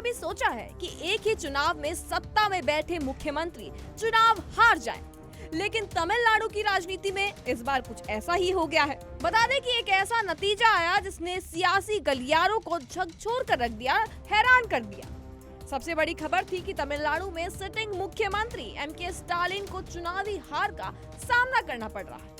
कभी सोचा है कि एक ही चुनाव में सत्ता में बैठे मुख्यमंत्री चुनाव हार जाएं? लेकिन तमिलनाडु की राजनीति में इस बार कुछ ऐसा ही हो गया है। बता दें कि एक ऐसा नतीजा आया जिसने सियासी गलियारों को झकझोर कर रख दिया, हैरान कर दिया। सबसे बड़ी खबर थी कि तमिलनाडु में सिटिंग मुख्यमंत्री एमके स्टालिन को चुनावी हार का सामना करना पड़ रहा है।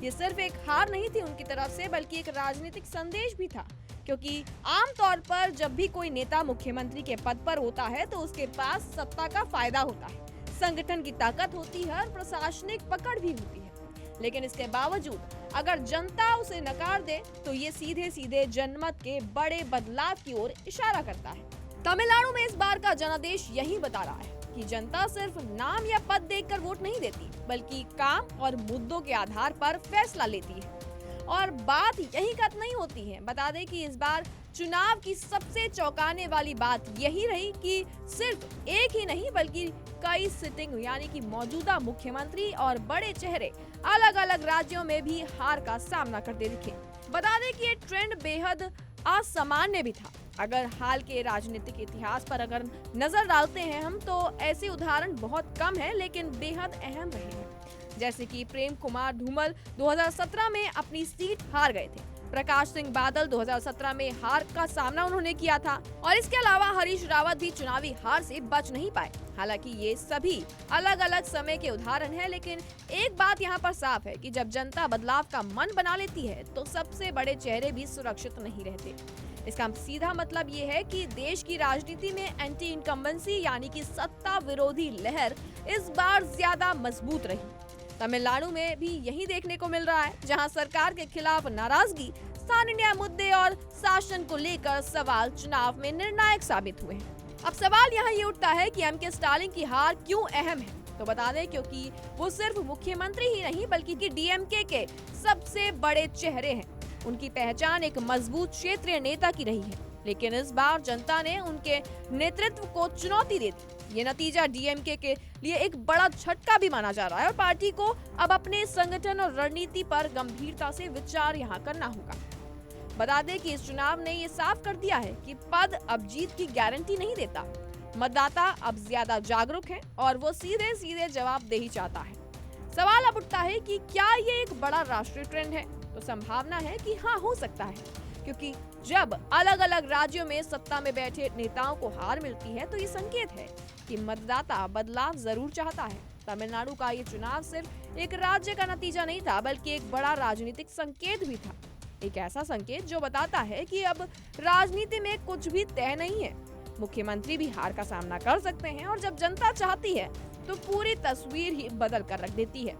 ये सिर्फ एक हार नहीं थी उनकी तरफ से, बल्कि एक राजनीतिक संदेश भी था, क्योंकि आमतौर पर जब भी कोई नेता मुख्यमंत्री के पद पर होता है तो उसके पास सत्ता का फायदा होता है, संगठन की ताकत होती है और प्रशासनिक पकड़ भी होती है। लेकिन इसके बावजूद अगर जनता उसे नकार दे तो ये सीधे सीधे जनमत के बड़े बदलाव की ओर इशारा करता है। तमिलनाडु में इस बार का जनादेश यही बता रहा है कि जनता सिर्फ नाम या पद देखकर वोट नहीं देती, बल्कि काम और मुद्दों के आधार पर फैसला लेती है। और बात यही खत्म नहीं होती है। बता दें कि इस बार चुनाव की सबसे चौंकाने वाली बात यही रही कि सिर्फ एक ही नहीं बल्कि कई सिटिंग यानी कि मौजूदा मुख्यमंत्री और बड़े चेहरे अलग अलग राज्यों में भी हार का सामना करते दिखे। बता दें कि ये ट्रेंड बेहद असामान्य भी था। अगर हाल के राजनीतिक इतिहास पर अगर नजर डालते हैं हम तो ऐसे उदाहरण बहुत कम है, लेकिन बेहद अहम रहे हैं। जैसे कि प्रेम कुमार धूमल 2017 में अपनी सीट हार गए थे, प्रकाश सिंह बादल 2017 में हार का सामना उन्होंने किया था, और इसके अलावा हरीश रावत भी चुनावी हार से बच नहीं पाए। हालांकि ये सभी अलग अलग समय के उदाहरण हैं, लेकिन एक बात यहाँ पर साफ है कि जब जनता बदलाव का मन बना लेती है तो सबसे बड़े चेहरे भी सुरक्षित नहीं रहते। इसका सीधा मतलब ये है कि देश की राजनीति में एंटी इनकम्बेंसी यानी कि सत्ता विरोधी लहर इस बार ज्यादा मजबूत रही। तमिलनाडु में भी यही देखने को मिल रहा है, जहां सरकार के खिलाफ नाराजगी, स्थानीय मुद्दे और शासन को लेकर सवाल चुनाव में निर्णायक साबित हुए हैं। अब सवाल यहाँ ये उठता है कि एमके स्टालिन की हार क्यों अहम है। तो बता दें क्योंकि वो सिर्फ मुख्यमंत्री ही नहीं बल्कि डीएमके के सबसे बड़े चेहरे हैं। उनकी पहचान एक मजबूत क्षेत्रीय नेता की रही है, लेकिन इस बार जनता ने उनके नेतृत्व को चुनौती दे दी। ये नतीजा डीएमके के लिए एक बड़ा झटका भी माना जा रहा है और पार्टी को अब अपने संगठन और रणनीति पर गंभीरता से विचार यहाँ करना होगा। बता दें कि इस चुनाव ने ये साफ कर दिया है कि पद अब जीत की गारंटी नहीं देता। मतदाता अब ज्यादा जागरूक है और वो सीधे सीधे जवाबदेही चाहता है। सवाल अब उठता है कि क्या ये एक बड़ा राष्ट्रीय ट्रेंड है? तो संभावना है कि हाँ, हो सकता है, क्योंकि जब अलग अलग राज्यों में सत्ता में बैठे नेताओं को हार मिलती है तो ये संकेत है कि मतदाता बदलाव जरूर चाहता है। तमिलनाडु का ये चुनाव सिर्फ एक राज्य का नतीजा नहीं था, बल्कि एक बड़ा राजनीतिक संकेत भी था। एक ऐसा संकेत जो बताता है कि अब राजनीति में कुछ भी तय नहीं है। मुख्यमंत्री भी हार का सामना कर सकते हैं और जब जनता चाहती है तो पूरी तस्वीर ही बदल कर रख देती है।